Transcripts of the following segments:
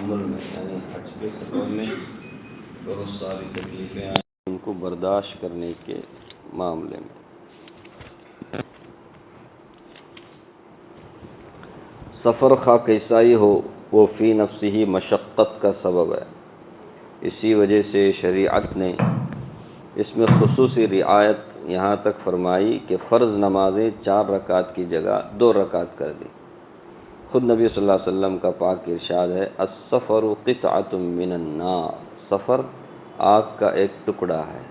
تحمل میں یعنی حج کے سفر میں بہت ساری تکلیفیں آئیں، ان کو برداشت کرنے کے معاملے میں سفر خواہ کیسا ہی ہو وہ فی نفسی ہی مشقت کا سبب ہے۔ اسی وجہ سے شریعت نے اس میں خصوصی رعایت یہاں تک فرمائی کہ فرض نمازیں 4 رکعت کی جگہ 2 رکعت کر دی۔ خود نبی صلی اللہ علیہ وسلم کا پاک ارشاد ہے السفر قطعۃ من النار، سفر آگ کا ایک ٹکڑا ہے۔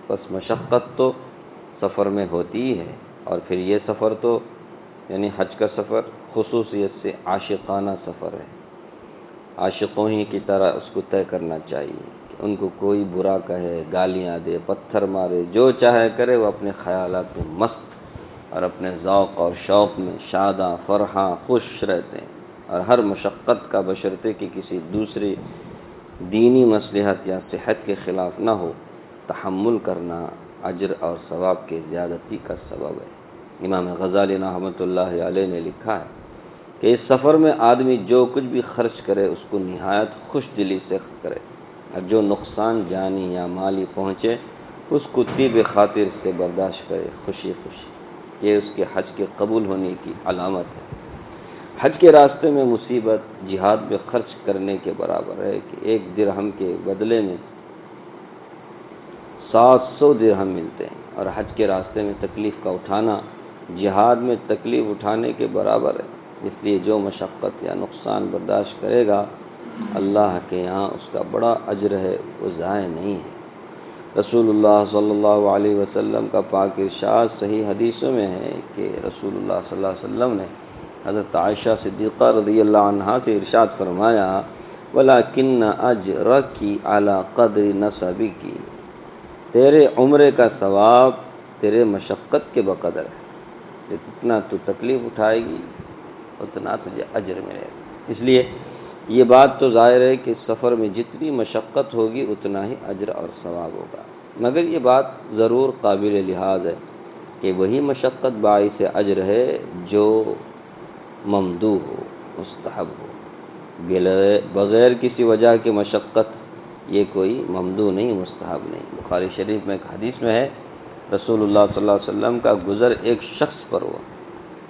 بس مشقت تو سفر میں ہوتی ہی ہے، اور پھر یہ سفر تو یعنی حج کا سفر خصوصیت سے عاشقانہ سفر ہے۔ عاشقوں ہی کی طرح اس کو طے کرنا چاہیے کہ ان کو کوئی برا کہے، گالیاں دے، پتھر مارے، جو چاہے کرے، وہ اپنے خیالات میں مست اور اپنے ذوق اور شوق میں شاداں فرحاں خوش رہتے ہیں، اور ہر مشقت کا بشرطے کہ کسی دوسری دینی مصلحت یا صحت کے خلاف نہ ہو تحمل کرنا اجر اور ثواب کے زیادتی کا سبب ہے۔ امام غزالی رحمۃ اللہ علیہ نے لکھا ہے کہ اس سفر میں آدمی جو کچھ بھی خرچ کرے اس کو نہایت خوش دلی سے کرے، اور جو نقصان جانی یا مالی پہنچے اس کو طیب خاطر سے برداشت کرے، خوشی خوشی۔ یہ اس کے حج کے قبول ہونے کی علامت ہے۔ حج کے راستے میں مصیبت جہاد میں خرچ کرنے کے برابر ہے کہ 1 درہم کے بدلے میں 700 درہم ملتے ہیں، اور حج کے راستے میں تکلیف کا اٹھانا جہاد میں تکلیف اٹھانے کے برابر ہے۔ اس لیے جو مشقت یا نقصان برداشت کرے گا اللہ کے یہاں اس کا بڑا اجر ہے، وہ ضائع نہیں ہے۔ رسول اللہ صلی اللہ علیہ وسلم کا پاک ارشاد صحیح حدیثوں میں ہے کہ رسول اللہ صلی اللہ علیہ وسلم نے حضرت عائشہ صدیقہ رضی اللہ عنہا سے ارشاد فرمایا وَلَكِنَّ أَجْرَكِ عَلَى قَدْرِ نَسَبِكِ، تیرے عمرے کا ثواب تیرے مشقت کے بقدر ہے، جتنا تو تکلیف اٹھائے گی اتنا تجھے اجر ملے گا۔ اس لیے یہ بات تو ظاہر ہے کہ سفر میں جتنی مشقت ہوگی اتنا ہی اجر اور ثواب ہوگا، مگر یہ بات ضرور قابل لحاظ ہے کہ وہی مشقت باعث اجر ہے جو ممدوح ہو، مستحب ہو، بغیر کسی وجہ کی مشقت یہ کوئی ممدوح نہیں، مستحب نہیں۔ بخاری شریف میں ایک حدیث میں ہے رسول اللہ صلی اللہ علیہ وسلم کا گزر ایک شخص پر ہوا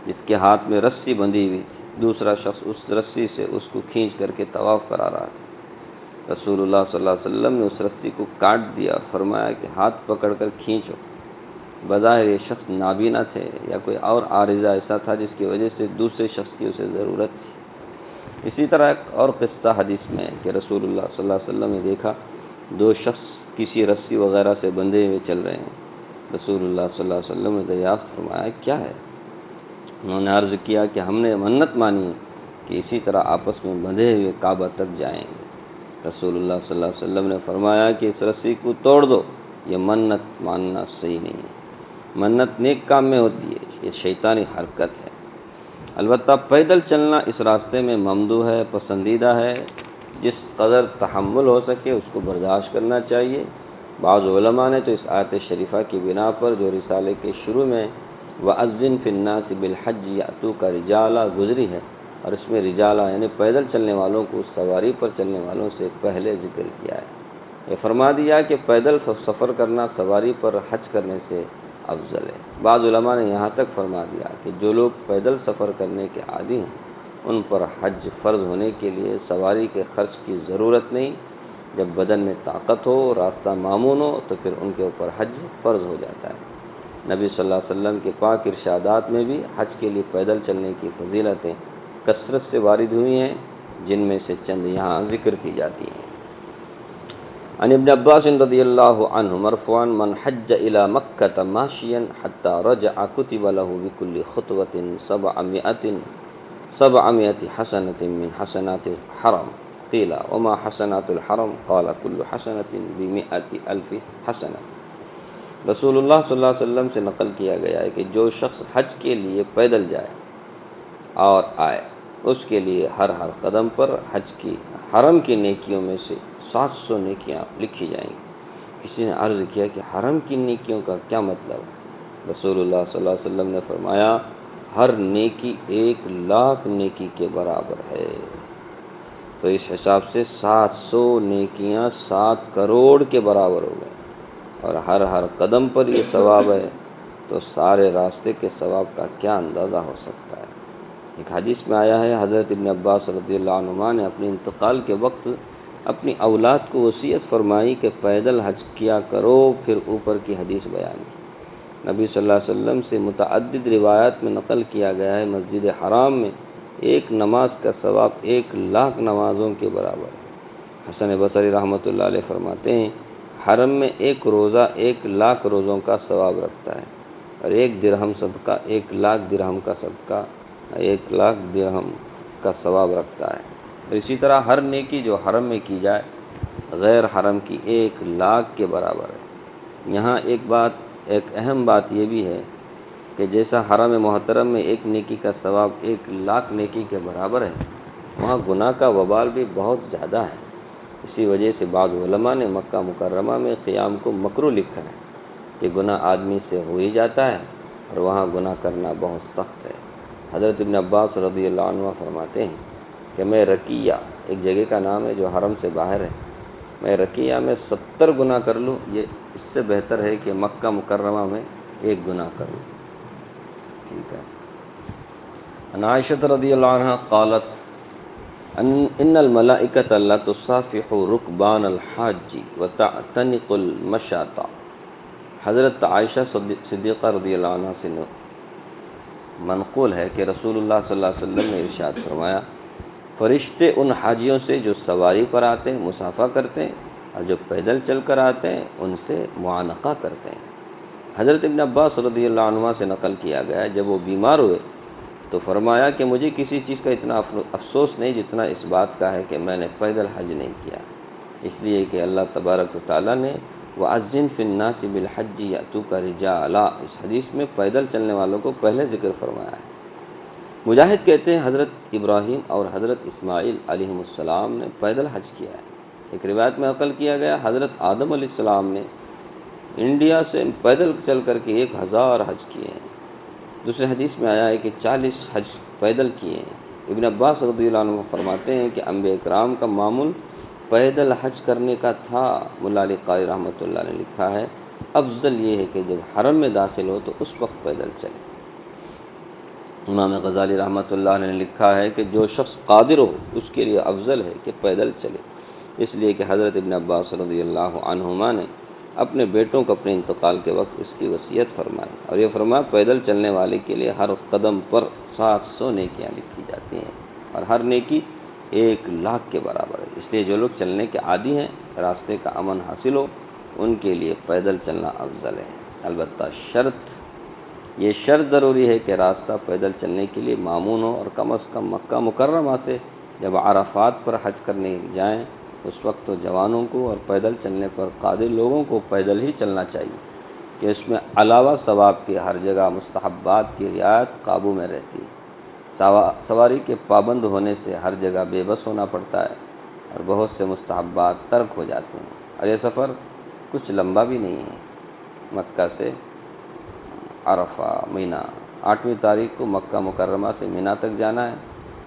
جس کے ہاتھ میں رسی بندھی ہوئی تھی، دوسرا شخص اس رسی سے اس کو کھینچ کر کے طواف کرا رہا تھا۔ رسول اللہ صلی اللہ علیہ وسلم نے اس رسی کو کاٹ دیا اور فرمایا کہ ہاتھ پکڑ کر کھینچو۔ بظاہر یہ شخص نابینا تھے یا کوئی اور عارضہ ایسا تھا جس کی وجہ سے دوسرے شخص کی اسے ضرورت تھی۔ اسی طرح ایک اور قصہ حدیث میں ہے کہ رسول اللہ صلی اللہ علیہ وسلم نے دیکھا 2 شخص کسی رسی وغیرہ سے بندھے ہوئے چل رہے ہیں۔ رسول اللہ صلی اللہ علیہ وسلم نے دریافت فرمایا کیا ہے؟ انہوں نے عرض کیا کہ ہم نے منت مانی ہے کہ اسی طرح آپس میں بندھے ہوئے کعبہ تک جائیں گے۔ رسول اللہ صلی اللہ علیہ وسلم نے فرمایا کہ اس رسی کو توڑ دو، یہ منت ماننا صحیح نہیں ہے۔ منت نیک کام میں ہوتی ہے، یہ شیطانی حرکت ہے۔ البتہ پیدل چلنا اس راستے میں ممدوح ہے، پسندیدہ ہے، جس قدر تحمل ہو سکے اس کو برداشت کرنا چاہیے۔ بعض علماء نے تو اس آیت شریفہ کی بنا پر جو رسالے کے شروع میں وَأَذِّن فِي النَّاسِ بِالْحَجِّ يَأْتُوكَ رِجَالًا گزری ہے، اور اس میں رجالہ یعنی پیدل چلنے والوں کو سواری پر چلنے والوں سے پہلے ذکر کیا ہے۔ یہ فرما دیا کہ پیدل سفر کرنا سواری پر حج کرنے سے افضل ہے۔ بعض علماء نے یہاں تک فرما دیا کہ جو لوگ پیدل سفر کرنے کے عادی ہیں ان پر حج فرض ہونے کے لیے سواری کے خرچ کی ضرورت نہیں۔ جب بدن میں طاقت ہو، راستہ معمون ہو تو پھر ان کے اوپر حج فرض ہو جاتا ہے۔ نبی صلی اللہ علیہ وسلم کے پاک ارشادات میں بھی حج کے لیے پیدل چلنے کی فضیلتیں کثرت سے وارد ہوئی ہیں، جن میں سے چند یہاں ذکر کی جاتی ہیں۔ عن ابن عباس رضی اللہ عنہ مرفوعا من حج الى مکہ ماشیا حتی رجع کتب له بكل خطوة 700 حسنة من حسنات الحرم قیل وما حسنات الحرم قال كل حسنة ب100,000 حسنة۔ رسول اللہ صلی اللہ علیہ وسلم سے نقل کیا گیا ہے کہ جو شخص حج کے لیے پیدل جائے اور آئے اس کے لیے ہر قدم پر حج کی حرم کی نیکیوں میں سے 700 نیکیاں لکھی جائیں گی۔ کسی نے عرض کیا کہ حرم کی نیکیوں کا کیا مطلب ہے؟ رسول اللہ صلی اللہ علیہ وسلم نے فرمایا ہر نیکی 1,00,000 نیکی کے برابر ہے۔ تو اس حساب سے 700 نیکیاں 7 کروڑ کے برابر ہو گئے، اور ہر قدم پر یہ ثواب ہے، تو سارے راستے کے ثواب کا کیا اندازہ ہو سکتا ہے۔ ایک حدیث میں آیا ہے، حضرت ابن عباس رضی اللہ عنہما نے اپنے انتقال کے وقت اپنی اولاد کو وصیت فرمائی کہ پیدل حج کیا کرو، پھر اوپر کی حدیث بیان کی۔ نبی صلی اللہ علیہ وسلم سے متعدد روایات میں نقل کیا گیا ہے، مسجد حرام میں ایک نماز کا ثواب 1,00,000 نمازوں کے برابر ہے۔ حسن بصری رحمۃ اللہ علیہ فرماتے ہیں، حرم میں ایک روزہ 1,00,000 روزوں کا ثواب رکھتا ہے، اور 1 درہم صدقہ 1,00,000 درہم کا صدقہ 1,00,000 درہم کا ثواب رکھتا ہے۔ اور اسی طرح ہر نیکی جو حرم میں کی جائے غیر حرم کی 1,00,000 کے برابر ہے۔ یہاں ایک اہم بات یہ بھی ہے کہ جیسا حرم محترم میں ایک نیکی کا ثواب 1,00,000 نیکی کے برابر ہے، وہاں گناہ کا وبال بھی بہت زیادہ ہے۔ اسی وجہ سے بعض علماء نے مکہ مکرمہ میں قیام کو مکروہ لکھا ہے کہ گناہ آدمی سے ہو ہی جاتا ہے، اور وہاں گناہ کرنا بہت سخت ہے۔ حضرت ابن عباس رضی اللہ عنہ فرماتے ہیں کہ میں رقیہ، ایک جگہ کا نام ہے جو حرم سے باہر ہے، میں رقیہ میں 70 گناہ کر لوں، یہ اس سے بہتر ہے کہ مکہ مکرمہ میں 1 گناہ کر لوں۔ ٹھیک ہے۔ عن عائشہ رضی اللہ عنہ قالت ان الملائکۃ لا تصافح رکبان الحاج وتعتنق المشاۃ۔ حضرت عائشہ صدیقہ رضی اللہ عنہ سے منقول ہے کہ رسول اللہ صلی اللہ علیہ وسلم نے ارشاد فرمایا، فرشتے ان حاجیوں سے جو سواری پر آتے ہیں مصافحہ کرتے ہیں، اور جو پیدل چل کر آتے ہیں ان سے معانقہ کرتے ہیں۔ حضرت ابن عباس رضی اللہ عنہ سے نقل کیا گیا ہے، جب وہ بیمار ہوئے تو فرمایا کہ مجھے کسی چیز کا اتنا افسوس نہیں جتنا اس بات کا ہے کہ میں نے پیدل حج نہیں کیا، اس لیے کہ اللہ تبارک و تعالیٰ نے وَأَذِّن فِي النَّاسِ بِالْحَجِّ يَأْتُوكَ رِجَالًا، اس حدیث میں پیدل چلنے والوں کو پہلے ذکر فرمایا ہے۔ مجاہد کہتے ہیں حضرت ابراہیم اور حضرت اسماعیل علیہ السلام نے پیدل حج کیا ہے۔ ایک روایت میں نقل کیا گیا حضرت آدم علیہ السلام نے انڈیا سے پیدل چل کر کے 1,000 حج کیے ہیں۔ دوسرے حدیث میں آیا ہے کہ 40 حج پیدل کیے ہیں۔ ابن عباس رضی اللہ عنہ فرماتے ہیں کہ انبیاء کرام کا معمول پیدل حج کرنے کا تھا۔ ملا علی قاری رحمۃ اللہ نے لکھا ہے، افضل یہ ہے کہ جب حرم میں داخل ہو تو اس وقت پیدل چلے۔ امام غزالی رحمۃ اللہ نے لکھا ہے کہ جو شخص قادر ہو اس کے لیے افضل ہے کہ پیدل چلے، اس لیے کہ حضرت ابن عباس رضی اللہ عنہما نے اپنے بیٹوں کو اپنے انتقال کے وقت اس کی وصیت فرمائی، اور یہ فرمایا پیدل چلنے والے کے لیے ہر قدم پر 700 نیکیاں لکھی جاتی ہیں، اور ہر نیکی 1,00,000 کے برابر ہے۔ اس لیے جو لوگ چلنے کے عادی ہیں، راستے کا امن حاصل ہو، ان کے لیے پیدل چلنا افضل ہے۔ البتہ یہ شرط ضروری ہے کہ راستہ پیدل چلنے کے لیے مامون ہو، اور کم از کم مکہ مکرمہ سے جب عرفات پر حج کرنے جائیں اس وقت تو جوانوں کو اور پیدل چلنے پر قادر لوگوں کو پیدل ہی چلنا چاہیے، کہ اس میں علاوہ ثواب کی ہر جگہ مستحبات کی رعایت قابو میں رہتی ہے۔ سواری کے پابند ہونے سے ہر جگہ بے بس ہونا پڑتا ہے، اور بہت سے مستحبات ترک ہو جاتے ہیں، اور یہ سفر کچھ لمبا بھی نہیں ہے۔ مکہ سے عرفہ مینا 8ویں تاریخ کو مکہ مکرمہ سے مینا تک جانا ہے،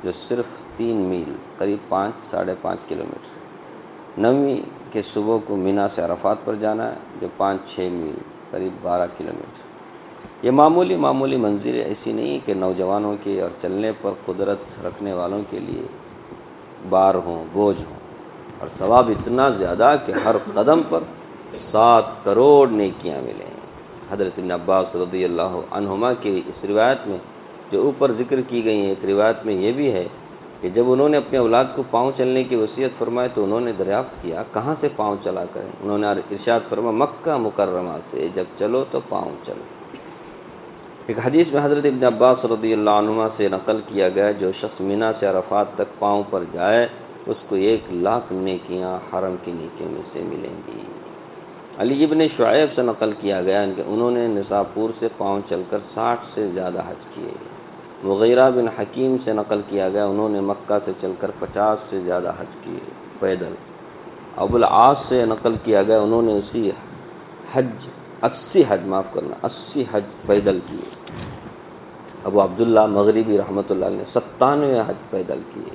جو صرف 3 میل قریب 5-5.5 کلومیٹر۔ 9ویں کے صبح کو مینا سے عرفات پر جانا ہے، جو 5-6 میل قریب 12 کلومیٹر۔ یہ معمولی منزلیں ایسی نہیں کہ نوجوانوں کے اور چلنے پر قدرت رکھنے والوں کے لیے بار ہوں، بوجھ ہوں، اور ثواب اتنا زیادہ کہ ہر قدم پر 7 کروڑ نیکیاں ملیں۔ حضرت ابن عباس رضی اللہ عنہما کی اس روایت میں جو اوپر ذکر کی گئی ہیں، ایک روایت میں یہ بھی ہے کہ جب انہوں نے اپنے اولاد کو پاؤں چلنے کی وصیت فرمائی تو انہوں نے دریافت کیا کہاں سے پاؤں چلا کریں؟ انہوں نے ارشاد فرمایا مکہ مکرمہ سے جب چلو تو پاؤں چلو۔ ایک حدیث میں حضرت ابن عباس رضی اللہ عنہما سے نقل کیا گیا، جو شخص مینا سے عرفات تک پاؤں پر جائے اس کو 1,00,000 نیکیاں حرم کی نیکیوں میں سے ملیں گی۔ علی ابن شعیب سے نقل کیا گیا کہ انہوں نے نساپور سے پاؤں چل کر 60 سے زیادہ حج کیے۔ مغیرہ بن حکیم سے نقل کیا گیا انہوں نے مکہ سے چل کر 50 سے زیادہ حج کیے پیدل۔ ابو العاص سے نقل کیا گیا انہوں نے 80 حج پیدل کیے۔ ابو عبداللہ مغربی رحمۃ اللہ نے 97 حج پیدل کیے۔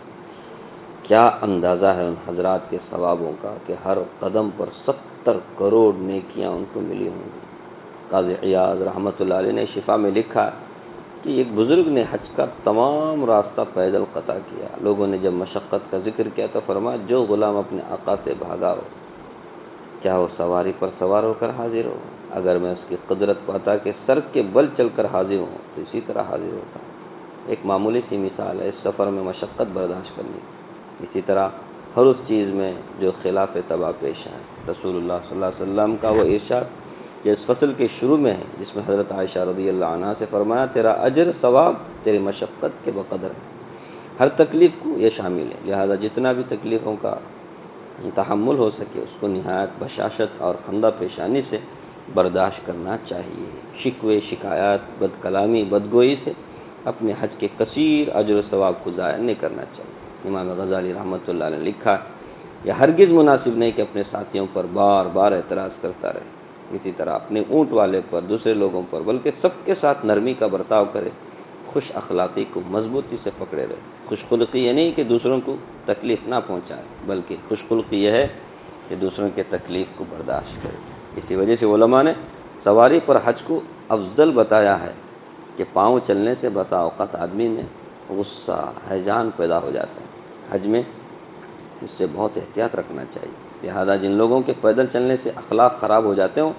کیا اندازہ ہے ان حضرات کے ثوابوں کا کہ ہر قدم پر 70 کروڑ نیکیاں ان کو ملی ہوں گی۔ قاضی عیاض رحمۃ اللہ علیہ نے شفا میں لکھا کہ ایک بزرگ نے حج کا تمام راستہ پیدل قطع کیا۔ لوگوں نے جب مشقت کا ذکر کیا تو فرمایا جو غلام اپنے آقا سے بھاگا ہو کیا وہ سواری پر سوار ہو کر حاضر ہو؟ اگر میں اس کی قدرت پاتا کہ سر کے بل چل کر حاضر ہوں تو اسی طرح حاضر ہوتا۔ ایک معمولی سی مثال ہے اس سفر میں مشقت برداشت کرنی۔ اسی طرح ہر اس چیز میں جو خلاف طبع پیش ہے۔ رسول اللہ صلی اللہ علیہ وسلم کا وہ ارشاد یہ اس فصل کے شروع میں ہے جس میں حضرت عائشہ رضی اللہ عنہا سے فرمایا تیرا اجر ثواب تیری مشقت کے بقدر ہے۔ ہر تکلیف کو یہ شامل ہے، لہذا جتنا بھی تکلیفوں کا تحمل ہو سکے اس کو نہایت بشاشت اور خندہ پیشانی سے برداشت کرنا چاہیے۔ شکوے شکایات بد کلامی بدگوئی سے اپنے حج کے کثیر اجر و ثواب کو ضائع نہیں کرنا چاہیے۔ امام غزالی رحمۃ اللہ نے لکھا یہ ہرگز مناسب نہیں کہ اپنے ساتھیوں پر بار بار اعتراض کرتا رہے، اسی طرح اپنے اونٹ والے پر دوسرے لوگوں پر بلکہ سب کے ساتھ نرمی کا برتاؤ کرے، خوش اخلاقی کو مضبوطی سے پکڑے رہے۔ خوش خلقی یہ نہیں کہ دوسروں کو تکلیف نہ پہنچائے بلکہ خوش خلقی یہ ہے کہ دوسروں کے تکلیف کو برداشت کرے۔ اسی وجہ سے علماء نے سواری پر حج کو افضل بتایا ہے کہ پاؤں چلنے سے بسا اوقات آدمی میں غصہ ہیجان پیدا ہو جاتا ہے۔ حج میں اس سے بہت احتیاط رکھنا چاہیے، لہذا جن لوگوں کے پیدل چلنے سے اخلاق خراب ہو جاتے ہوں،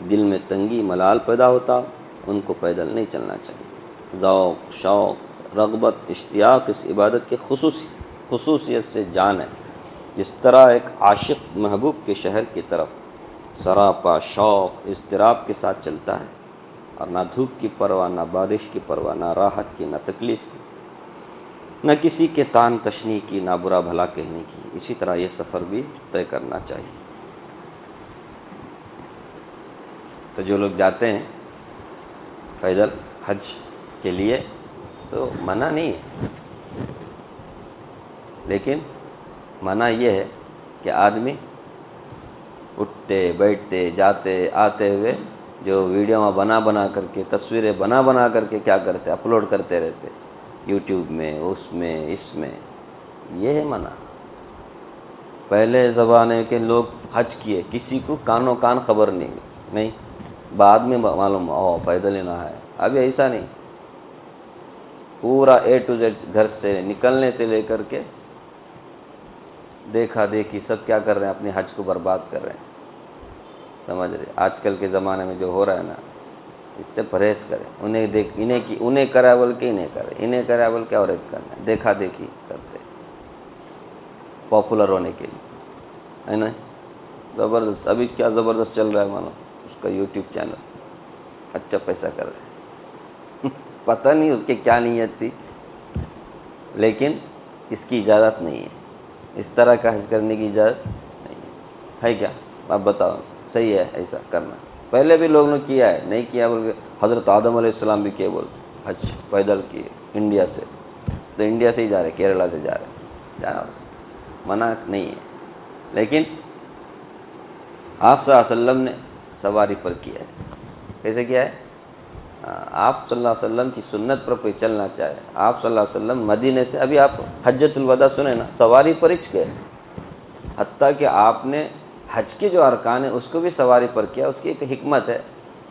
دل میں تنگی ملال پیدا ہوتا ان کو پیدل نہیں چلنا چاہیے۔ ذوق شوق رغبت اشتیاق اس عبادت کی خصوصیت سے جان ہے۔ جس طرح ایک عاشق محبوب کے شہر کی طرف سراپا شوق اضطراب کے ساتھ چلتا ہے اور نہ دھوپ کی پرواہ نہ بارش کی پرواہ نہ راحت کی نہ تکلیف کی نہ کسی کے تان تشنی کی نہ برا بھلا کہنے کی، اسی طرح یہ سفر بھی طے کرنا چاہیے۔ تو جو لوگ جاتے ہیں پیدل حج کے لیے تو منع نہیں ہے، لیکن منع یہ ہے کہ آدمی اٹھتے بیٹھتے جاتے آتے ہوئے جو ویڈیو بنا کر کے تصویریں بنا کر کے کیا کرتے اپلوڈ کرتے رہتے یوٹیوب میں اس میں اس میں، یہ ہے منع۔ پہلے زمانے کے لوگ حج کیے کسی کو کانوں کان خبر نہیں بعد میں معلوم پیدل لینا ہے۔ ابھی ایسا نہیں، پورا A to Z گھر سے نکلنے سے لے کر کے دیکھا دیکھی سب کیا کر رہے ہیں اپنے حج کو برباد کر رہے ہیں، سمجھ رہے؟ آج کل کے زمانے میں جو ہو رہا ہے نا اس سے پرہیز کریں۔ انہیں کرا بول کے انہیں کرے، انہیں کرا بول کے اور ایک کرنا، دیکھا دیکھی کرتے پاپولر ہونے کے لیے، ہے نا؟ زبردست ابھی کیا زبردست چل رہا ہے مانو اس کا یوٹیوب چینل، اچھا پیسہ کر رہے ہیں پتہ نہیں اس کی کیا نیت تھی، لیکن اس کی اجازت نہیں ہے، اس طرح کا حج کرنے کی اجازت نہیں ہے کیا؟ آپ بتاؤ صحیح ہے ایسا کرنا؟ پہلے بھی لوگوں نے کیا ہے، نہیں کیا بول کے حضرت آدم علیہ السلام بھی کیے بول حج پیدل کیے انڈیا سے، تو انڈیا سے ہی جا رہے کیرلا سے جا رہے جانا منع نہیں ہے، لیکن آپ صلی اللہ علیہ وسلم نے سواری پر کیا ہے۔ کیسے کیا ہے؟ آپ صلی اللہ علیہ وسلم کی سنت پر کوئی چلنا چاہے، آپ صلی اللہ علیہ وسلم مدینے سے، ابھی آپ حجۃ الوداع سنے نا، سواری پر ہی گئے، حتیٰ کہ آپ نے حج کے جو ارکان ہیں اس کو بھی سواری پر کیا، اس کی ایک حکمت ہے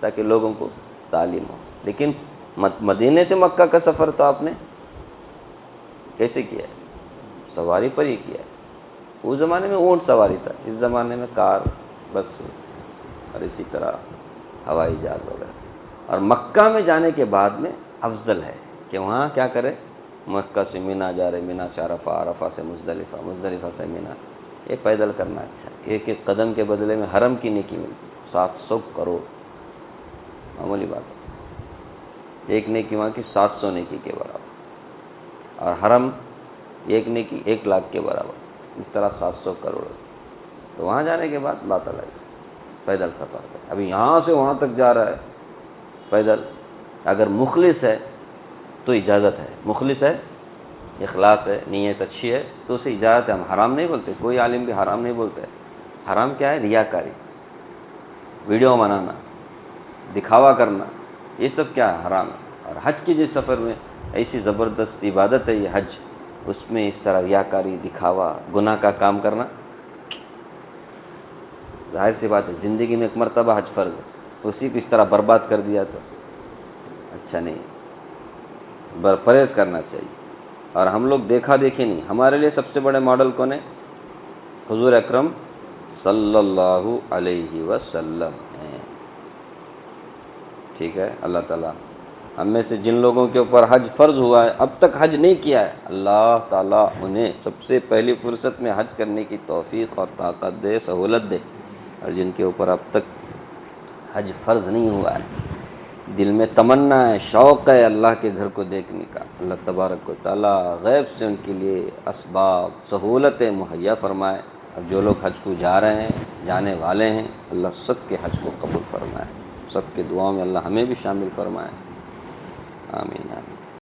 تاکہ لوگوں کو تعلیم ہو۔ لیکن مدینے سے مکہ کا سفر تو آپ نے کیسے کیا ہے؟ سواری پر ہی کیا ہے۔ اس زمانے میں اونٹ سواری تھا، اس زمانے میں کار بس اور اسی طرح ہوائی جہاز وغیرہ۔ اور مکہ میں جانے کے بعد میں افضل ہے کہ وہاں کیا کرے، مکہ سے مینا جا رہے، مینا سے عرفہ، عرفہ سے مزدلفہ، مزدلفہ سے مینا، یہ پیدل کرنا اچھا ہے۔ ایک ایک قدم کے بدلے میں حرم کی نیکی ملتی، 700 کروڑ، معمولی بات ہے۔ ایک نیکی وہاں کی 700 نیکی کے برابر، اور حرم ایک نیکی 1 لاکھ کے برابر، اس طرح 700 کروڑ۔ تو وہاں جانے کے بعد بات الگ ہے، پیدل سفر ہے۔ ابھی یہاں سے وہاں تک جا رہا ہے پیدل، اگر مخلص ہے تو اجازت ہے، مخلص ہے، اخلاص ہے، نیت اچھی ہے تو اسے اجازت ہے۔ ہم حرام نہیں بولتے، کوئی عالم بھی حرام نہیں بولتے۔ حرام کیا ہے؟ ریاکاری، ویڈیو بنانا، دکھاوا کرنا، یہ سب کیا ہے؟ حرام ہے۔ اور حج کے جس سفر میں ایسی زبردست عبادت ہے یہ حج اس میں اس طرح ریاکاری، دکھاوا، گناہ کا کام کرنا، ظاہر سی بات ہے زندگی میں ایک مرتبہ حج فرض ہے، اسی کو اس طرح برباد کر دیا تو اچھا نہیں، پرہیز کرنا چاہیے۔ اور ہم لوگ دیکھا دیکھی نہیں، ہمارے لیے سب سے بڑے ماڈل کون ہے؟ حضور اکرم صلی اللہ علیہ وسلم ہیں، ٹھیک ہے۔ اللہ تعالیٰ ہم میں سے جن لوگوں کے اوپر حج فرض ہوا ہے اب تک حج نہیں کیا ہے، اللہ تعالیٰ انہیں سب سے پہلی فرصت میں حج کرنے کی توفیق اور طاقت دے، سہولت دے۔ اور جن کے اوپر اب تک حج فرض نہیں ہوا ہے، دل میں تمنا ہے، شوق ہے اللہ کے گھر کو دیکھنے کا، اللہ تبارک و تعالیٰ غیب سے ان کے لیے اسباب، سہولتیں مہیا فرمائے۔ اور جو لوگ حج کو جا رہے ہیں، جانے والے ہیں، اللہ سب کے حج کو قبول فرمائے، سب کے دعاؤں میں اللہ ہمیں بھی شامل فرمائے، آمین آمین۔